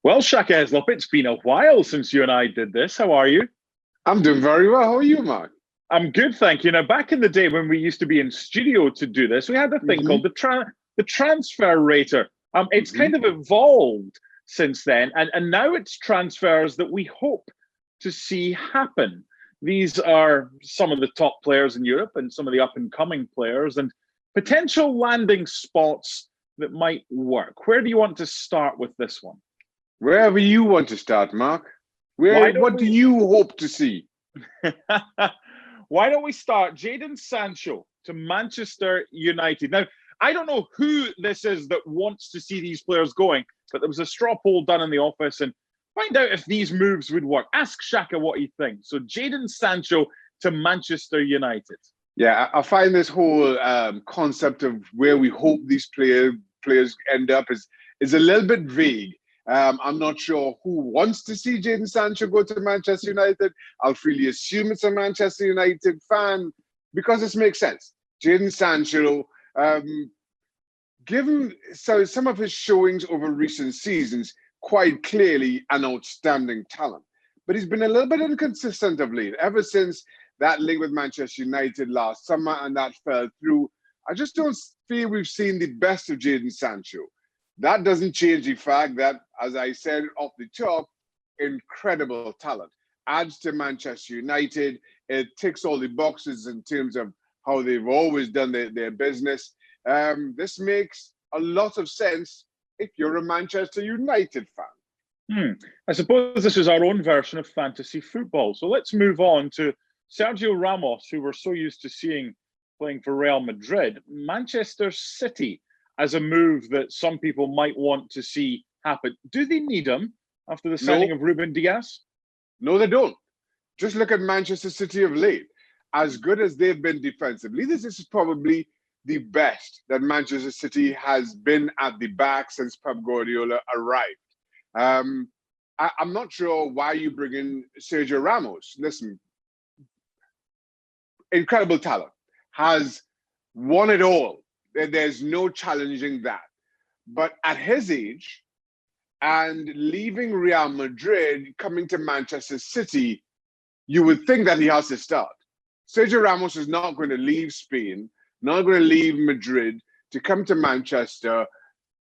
Well, Shaka Hislop, it's been a while since you and I did this. How are you? I'm doing very well. How are you, Mark? I'm good, thank you. Now, back in the day when we used to be in studio to do this, we had a thing called the transfer rater. It's kind of evolved since then, and now it's transfers that we hope to see happen. These are some of the top players in Europe and some of the up-and-coming players and potential landing spots that might work. Where do you want to start with this one? Wherever you want to start, Mark. What do you hope to see? Why don't we start Jadon Sancho to Manchester United? Now, I don't know who this is that wants to see these players going, but there was a straw poll done in the office and find out if these moves would work. Ask Shaka what he thinks. So Jadon Sancho to Manchester United. Yeah, I find this whole concept of where we hope these players end up is a little bit vague. I'm not sure who wants to see Jadon Sancho go to Manchester United. I'll freely assume it's a Manchester United fan because this makes sense. Jadon Sancho, given some of his showings over recent seasons, quite clearly an outstanding talent. But he's been a little bit inconsistent of late. Ever since that link with Manchester United last summer and that fell through, I just don't feel we've seen the best of Jadon Sancho. That doesn't change the fact that, as I said off the top, incredible talent. Adds to Manchester United. It ticks all the boxes in terms of how they've always done their business. This makes a lot of sense if you're a Manchester United fan. I suppose this is our own version of fantasy football. So let's move on to Sergio Ramos, who we're so used to seeing playing for Real Madrid. Manchester City as a move that some people might want to see happen. Do they need him after the signing of Ruben Dias? No, they don't. Just look at Manchester City of late. As good as they've been defensively, this is probably the best that Manchester City has been at the back since Pep Guardiola arrived. I'm not sure why you bring in Sergio Ramos. Listen, incredible talent, has won it all. There's no challenging that. But at his age and leaving Real Madrid, coming to Manchester City, you would think that he has to start. Sergio Ramos is not going to leave Spain, not going to leave Madrid to come to Manchester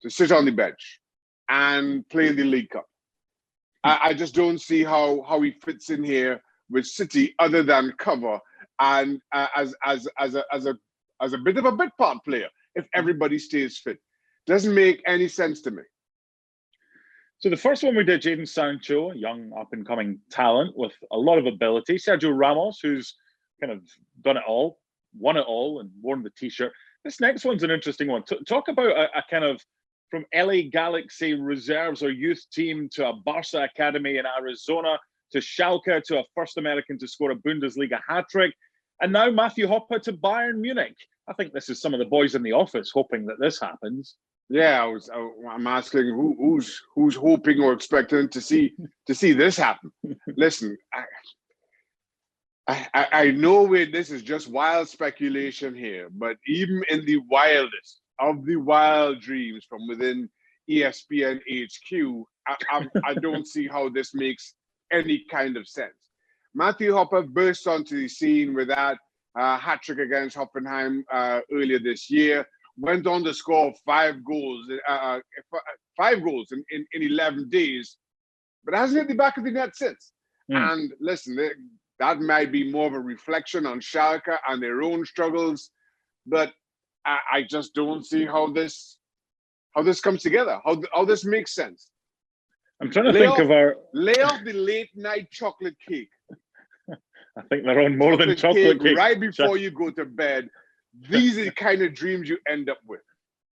to sit on the bench and play in the League Cup. I just don't see how he fits in here with City other than cover and as a bit of a bit part player if everybody stays fit. Doesn't make any sense to me. So the first one we did, Jadon Sancho, a young up-and-coming talent with a lot of ability. Sergio Ramos, who's kind of done it all, won it all, and worn the T-shirt. This next one's an interesting one. Talk about a kind of from LA Galaxy reserves or youth team to a Barca academy in Arizona to Schalke to a first American to score a Bundesliga hat-trick. And now Matthew Hoppe to Bayern Munich. I think this is some of the boys in the office hoping that this happens. Yeah, I'm asking who's hoping or expecting to see this happen. Listen, I know this is just wild speculation here, but even in the wildest of the wild dreams from within ESPN HQ, I don't see how this makes any kind of sense. Matthew Hoppe burst onto the scene with that hat-trick against Hoffenheim earlier this year. Went on to score 5 goals in 11 days, but hasn't hit the back of the net since. And listen, that might be more of a reflection on Schalke and their own struggles, but I just don't see how this comes together, how this makes sense. I'm trying to think of lay off the late night chocolate cake. I think they're on more than chocolate cake. Right before you go to bed. These are the kind of dreams you end up with.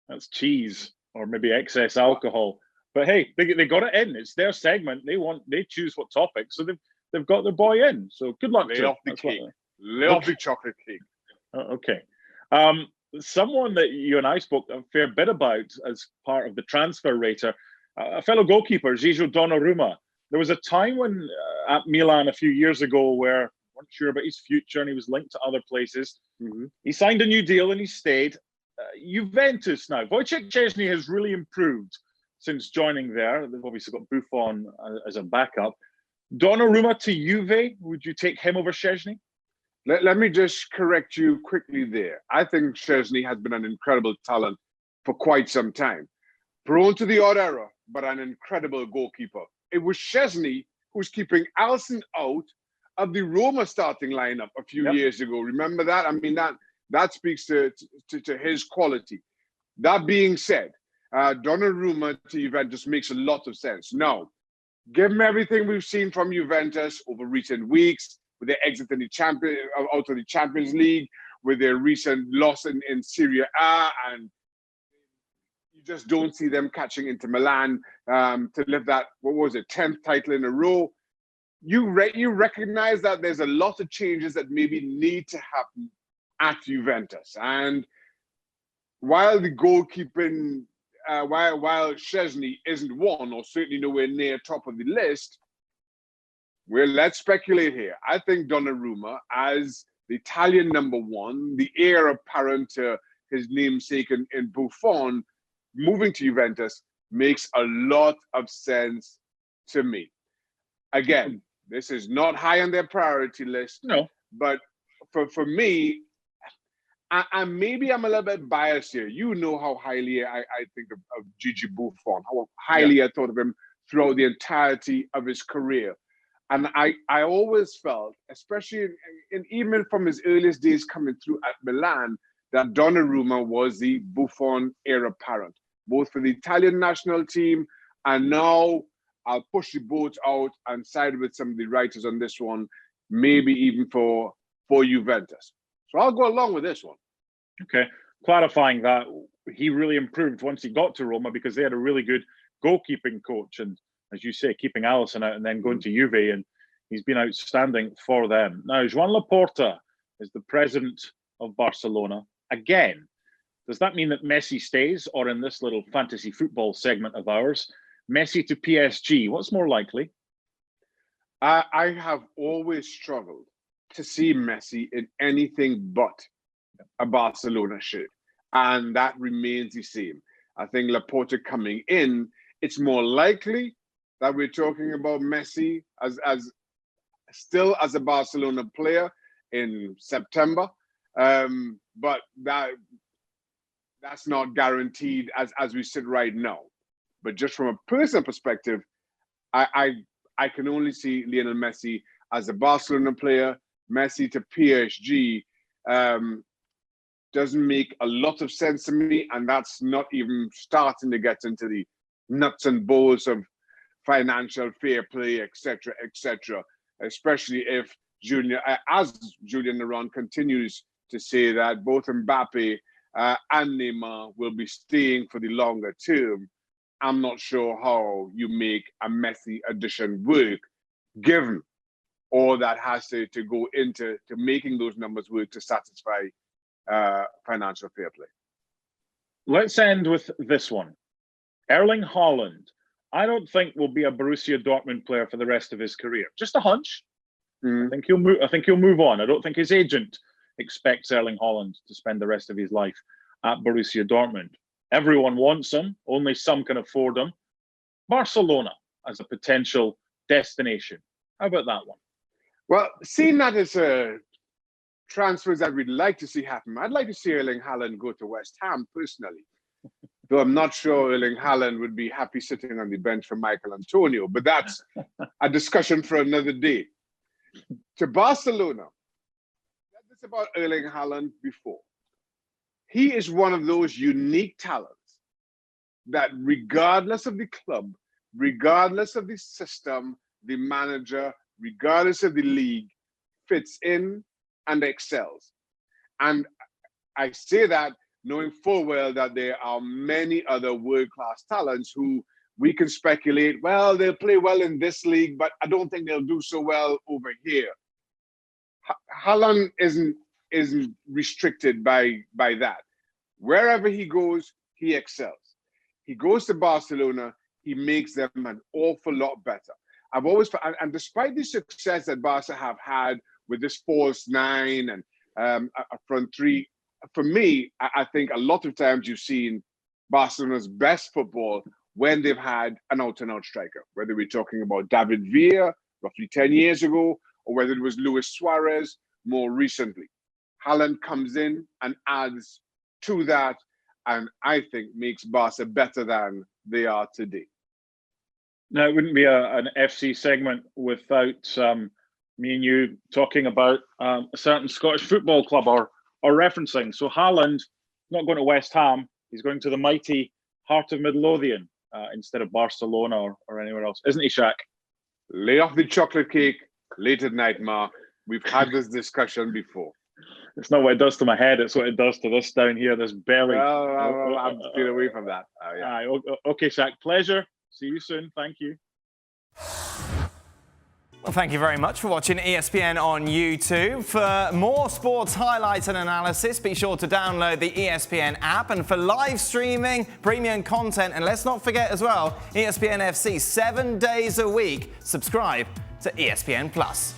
That's cheese or maybe excess alcohol. But hey, they got it in. It's their segment. They choose what topic, so they've got their boy in. So good luck. Lay off the cake. Lay off the chocolate cake. Okay. Someone that you and I spoke a fair bit about as part of the transfer rater, a fellow goalkeeper, Sergio Donnarumma. There was a time when at Milan a few years ago where weren't sure about his future and he was linked to other places. He signed a new deal and he stayed. Juventus now. Wojciech Szczesny has really improved since joining there. They've obviously got Buffon as a backup. Donnarumma to Juve, would you take him over Szczęsny? Let me just correct you quickly there. I think Szczęsny has been an incredible talent for quite some time. Prone to the odd error, but an incredible goalkeeper. It was Szczęsny who's keeping Alisson out of the Roma starting lineup a few years ago. Remember that? I mean, that speaks to his quality. That being said, Donnarumma to Juventus makes a lot of sense. Now, given everything we've seen from Juventus over recent weeks, with their exit in out of the Champions League, with their recent loss in Serie A, and you just don't see them catching Inter Milan to lift that, 10th title in a row. You recognize that there's a lot of changes that maybe need to happen at Juventus. And while the goalkeeping, while Szczęsny isn't one, or certainly nowhere near top of the list, let's speculate here. I think Donnarumma, as the Italian number one, the heir apparent to his namesake in Buffon, moving to Juventus makes a lot of sense to me. Again, this is not high on their priority list. No. But for me, maybe I'm a little bit biased here. You know how highly I think of Gigi Buffon, how highly I thought of him throughout the entirety of his career. And I always felt, especially even from his earliest days coming through at Milan, that Donnarumma was the Buffon heir apparent, both for the Italian national team, and now I'll push the boat out and side with some of the writers on this one, maybe even for Juventus. So I'll go along with this one. Okay. Clarifying that, he really improved once he got to Roma because they had a really good goalkeeping coach. And as you say, keeping Alisson out and then going to Juve, and he's been outstanding for them. Now, Joan Laporta is the president of Barcelona. Again, does that mean that Messi stays, or in this little fantasy football segment of ours, Messi to PSG? What's more likely? I have always struggled to see Messi in anything but a Barcelona shirt, and that remains the same. I think Laporta coming in, it's more likely that we're talking about Messi as still as a Barcelona player in September, but that's not guaranteed as we sit right now. But just from a personal perspective, I can only see Lionel Messi as a Barcelona player. Messi to PSG doesn't make a lot of sense to me, and that's not even starting to get into the nuts and bolts of financial fair play, etc., etc. Especially if Julian Laurent continues to say that both Mbappe and Neymar will be staying for the longer term. I'm not sure how you make a Messi addition work, given all that has to go into making those numbers work to satisfy financial fair play. Let's end with this one. Erling Haaland, I don't think will be a Borussia Dortmund player for the rest of his career. Just a hunch. I think he'll move on. I don't think his agent expects Erling Haaland to spend the rest of his life at Borussia Dortmund. Everyone wants him. Only some can afford him. Barcelona as a potential destination. How about that one? Well, seeing that as transfers that we'd like to see happen, I'd like to see Erling Haaland go to West Ham personally. Though I'm not sure Erling Haaland would be happy sitting on the bench for Michael Antonio, but that's a discussion for another day. To Barcelona, I said this about Erling Haaland before. He is one of those unique talents that regardless of the club, regardless of the system, the manager, regardless of the league, fits in and excels. And I say that knowing full well that there are many other world-class talents who we can speculate, well, they'll play well in this league, but I don't think they'll do so well over here. Haaland isn't restricted by that. Wherever he goes, he excels. He goes to Barcelona, he makes them an awful lot better. I've always, and despite the success that Barca have had with this false nine and a front three, for me, I think a lot of times you've seen Barcelona's best football when they've had an out-and-out striker, whether we're talking about David Villa roughly 10 years ago, or whether it was Luis Suarez more recently. Haaland comes in and adds to that, and I think makes Barca better than they are today. Now, it wouldn't be an FC segment without me and you talking about a certain Scottish football club or referencing. So Haaland not going to West Ham, he's going to the mighty Heart of Midlothian instead of Barcelona or anywhere else. Isn't he, Shaq? Lay off the chocolate cake late at night, Mark. We've had this discussion before. It's not what it does to my head, it's what it does to this down here, this belly. Well, I'm staying away from that. Yeah. Okay, Shaq, pleasure. See you soon. Thank you. Well, thank you very much for watching ESPN on YouTube. For more sports highlights and analysis, be sure to download the ESPN app. And for live streaming, premium content, and let's not forget as well, ESPN FC 7 days a week. Subscribe to ESPN Plus.